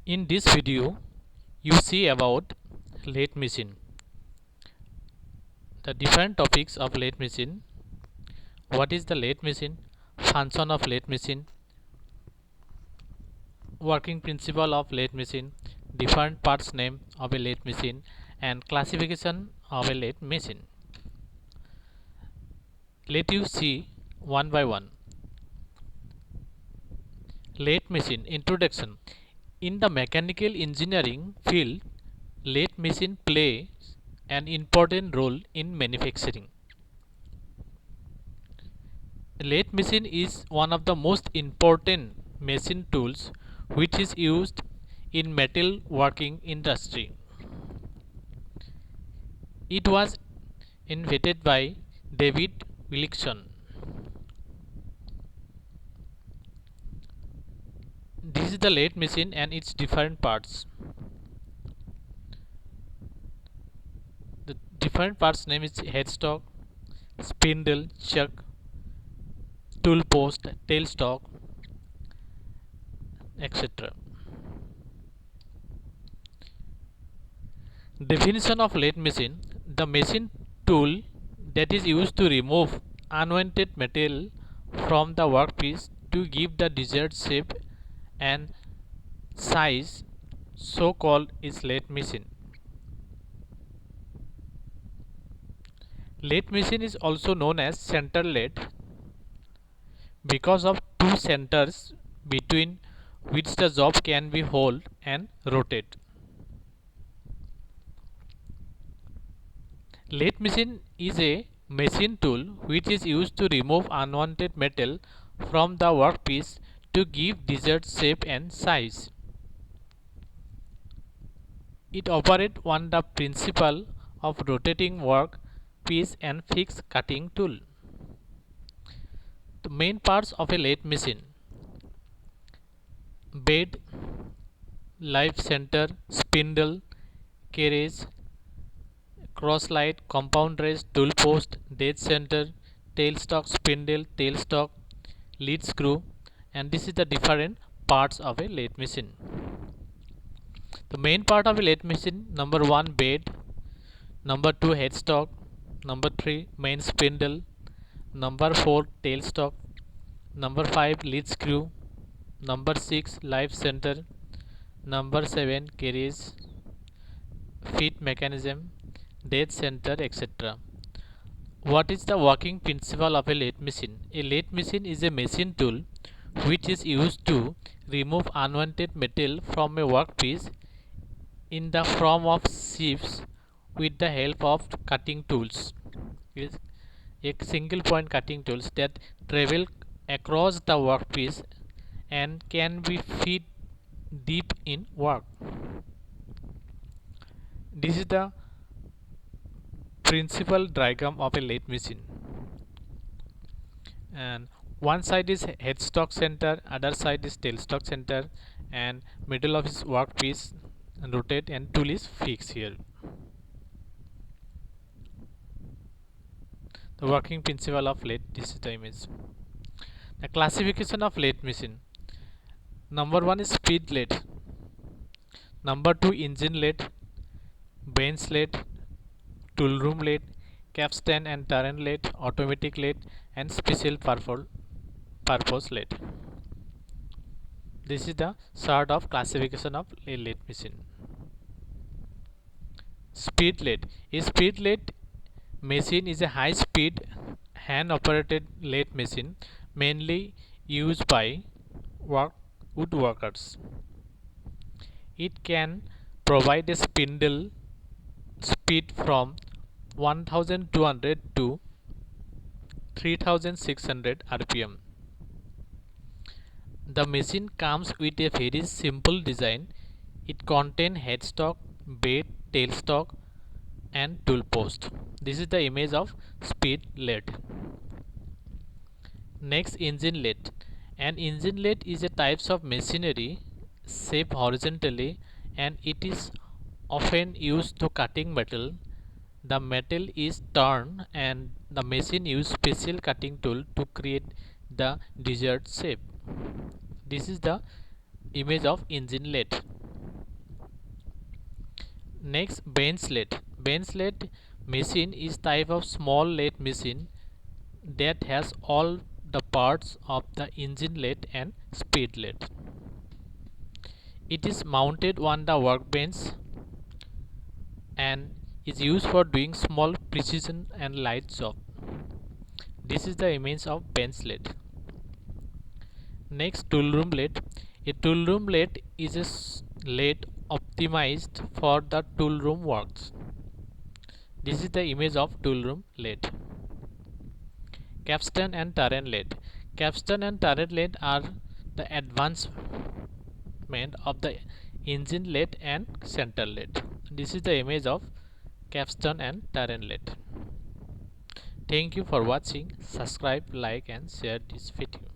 In this video, you see about lathe machine, the different topics of lathe machine, what is the lathe machine, function of lathe machine, working principle of lathe machine, different parts name of a lathe machine, and classification of a lathe machine. Let you see one by one. Lathe machine introduction. In the mechanical engineering field, lathe machine plays an important role in manufacturing. Lathe machine is one of the most important machine tools which is used in metal working industry. It was invented by David Wilson. This is the lathe machine and its different parts. The different parts name is headstock, spindle, chuck, tool post, tailstock, etc. Definition of lathe machine: the machine tool that is used to remove unwanted material from the workpiece to give the desired shape and size, so called is lathe machine. Lathe machine is also known as center lathe because of two centers between which the job can be hold and rotate. Lathe machine is a machine tool which is used to remove unwanted metal from the workpiece to give desired shape and size. It operates on the principle of rotating work piece and fixed cutting tool. The main parts of a lathe machine: bed, live center, spindle, carriage, crosslight, compound race, tool post, dead center, tailstock, spindle, tailstock, lead screw, and this is the different parts of a lathe machine. The main part of a lathe machine: number 1 bed, number 2 headstock, number 3 main spindle, number 4 tailstock, number 5 lead screw, number 6 live center, number 7 carriage, feed mechanism, dead center, etc. What is the working principle of a lathe machine? A lathe machine is a machine tool which is used to remove unwanted metal from a workpiece in the form of shapes with the help of cutting tools. It is a single point cutting tools that travel across the workpiece and can be fit deep in work. This is the principal diagram of a lathe machine, and one side is headstock center, other side is tailstock center, and middle of his workpiece rotate and tool is fixed here. The working principle of lathe, this is the image. The classification of lathe machine: number 1 is speed lathe, number 2 engine lathe, bench lathe, tool room lathe, capstan and turn lathe, automatic lathe, and special purpose lathe. This is the sort of classification of a lathe machine. Speed lathe. A speed lathe machine is a high speed hand operated lathe machine mainly used by woodworkers. It can provide a spindle speed from 1200 to 3600 rpm. The machine comes with a very simple design. It contains headstock, bed, tailstock, and tool post. This is the image of speed lathe. Next, engine lathe. An engine lathe is a type of machinery shaped horizontally, and it is often used to cutting metal. The metal is turned and the machine uses special cutting tool to create the desired shape. This is the image of engine lathe. Next, bench lathe. Bench lathe machine is type of small lathe machine that has all the parts of the engine lathe and speed lathe. It is mounted on the workbench and is used for doing small precision and light job. This is the image of bench lathe. Next, tool room lathe. A tool room lathe is a lathe optimized for the tool room works. This is the image of tool room lathe. Capstan and turn lathe. Capstan and turn lathe are the advancement of the engine lathe and center lathe. This is the image of capstan and turn lathe. Thank you for watching. Subscribe, like and share this video.